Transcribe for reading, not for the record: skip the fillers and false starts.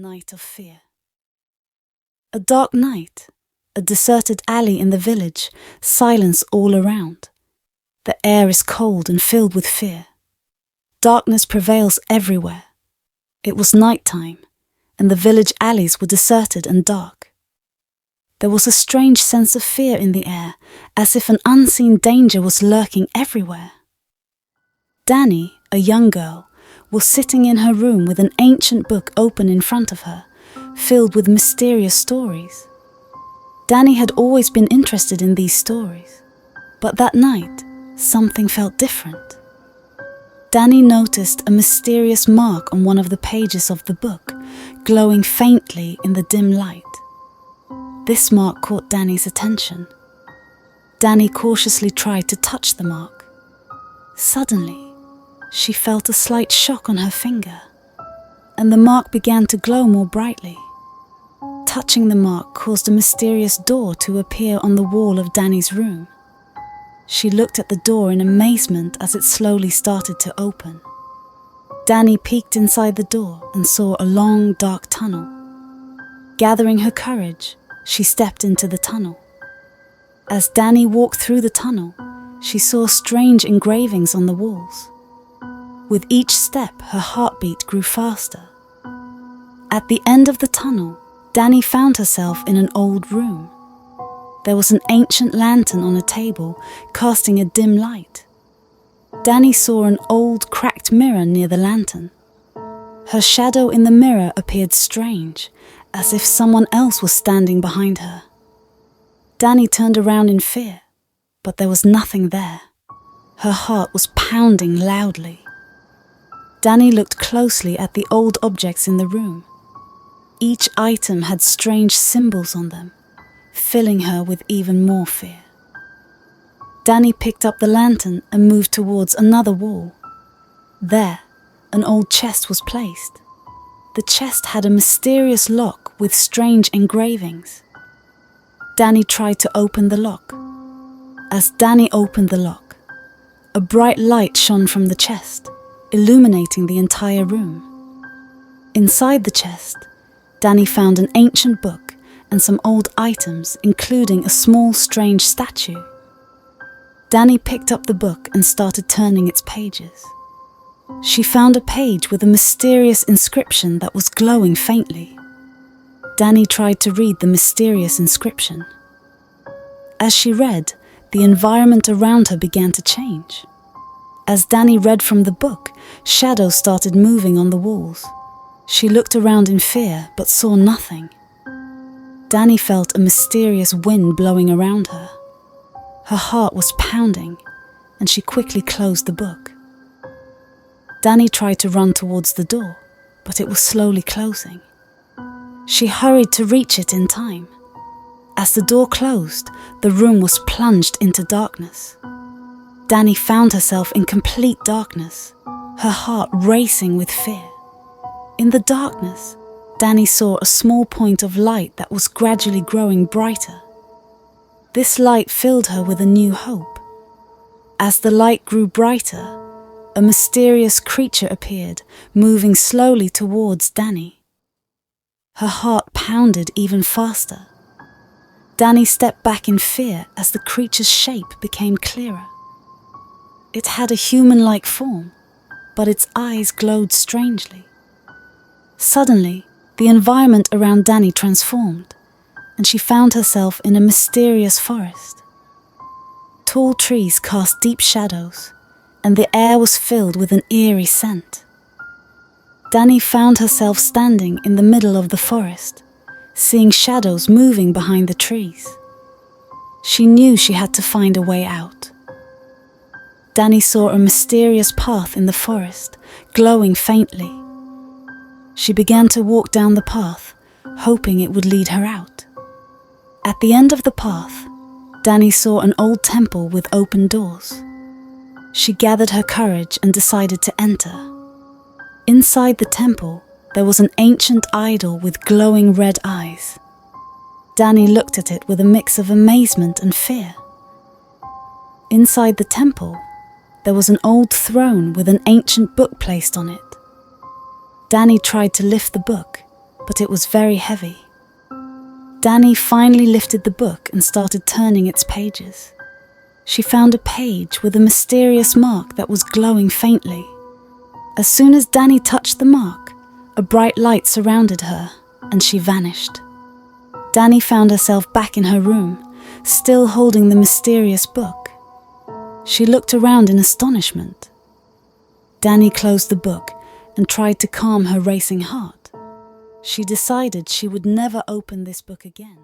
night of fear. A dark night, a deserted alley in the village, silence all around. The air is cold and filled with fear. Darkness prevails everywhere. It was night time, and the village alleys were deserted and dark. There was a strange sense of fear in the air, as if an unseen danger was lurking everywhere. Danny, a young girl, was sitting in her room with an ancient book open in front of her, filled with mysterious stories. Danny had always been interested in these stories, but that night, something felt different. Danny noticed a mysterious mark on one of the pages of the book, glowing faintly in the dim light. This mark caught Danny's attention. Danny cautiously tried to touch the mark. Suddenly, she felt a slight shock on her finger, and the mark began to glow more brightly. Touching the mark caused a mysterious door to appear on the wall of Danny's room. She looked at the door in amazement as it slowly started to open. Danny peeked inside the door and saw a long, dark tunnel. Gathering her courage, she stepped into the tunnel. As Danny walked through the tunnel, she saw strange engravings on the walls. With each step, her heartbeat grew faster. At the end of the tunnel, Danny found herself in an old room. There was an ancient lantern on a table, casting a dim light. Danny saw an old, cracked mirror near the lantern. Her shadow in the mirror appeared strange, as if someone else was standing behind her. Danny turned around in fear, but there was nothing there. Her heart was pounding loudly. Danny looked closely at the old objects in the room. Each item had strange symbols on them, filling her with even more fear. Danny picked up the lantern and moved towards another wall. There, an old chest was placed. The chest had a mysterious lock with strange engravings. Danny tried to open the lock. As Danny opened the lock, a bright light shone from the chest, illuminating the entire room. Inside the chest, Danny found an ancient book and some old items, including a small, strange statue. Danny picked up the book and started turning its pages. She found a page with a mysterious inscription that was glowing faintly. Danny tried to read the mysterious inscription. As she read, the environment around her began to change. As Danny read from the book, shadows started moving on the walls. She looked around in fear, but saw nothing. Danny felt a mysterious wind blowing around her. Her heart was pounding, and she quickly closed the book. Danny tried to run towards the door, but it was slowly closing. She hurried to reach it in time. As the door closed, the room was plunged into darkness. Danny found herself in complete darkness, her heart racing with fear. In the darkness, Danny saw a small point of light that was gradually growing brighter. This light filled her with a new hope. As the light grew brighter, a mysterious creature appeared, moving slowly towards Danny. Her heart pounded even faster. Danny stepped back in fear as the creature's shape became clearer. It had a human-like form, but its eyes glowed strangely. Suddenly, the environment around Danny transformed, and she found herself in a mysterious forest. Tall trees cast deep shadows, and the air was filled with an eerie scent. Danny found herself standing in the middle of the forest, seeing shadows moving behind the trees. She knew she had to find a way out. Danny saw a mysterious path in the forest, glowing faintly. She began to walk down the path, hoping it would lead her out. At the end of the path, Danny saw an old temple with open doors. She gathered her courage and decided to enter. Inside the temple, there was an ancient idol with glowing red eyes. Danny looked at it with a mix of amazement and fear. Inside the temple, there was an old throne with an ancient book placed on it. Danny tried to lift the book, but it was very heavy. Danny finally lifted the book and started turning its pages. She found a page with a mysterious mark that was glowing faintly. As soon as Danny touched the mark, a bright light surrounded her, and she vanished. Danny found herself back in her room, still holding the mysterious book. She looked around in astonishment. Danny closed the book and tried to calm her racing heart. She decided she would never open this book again.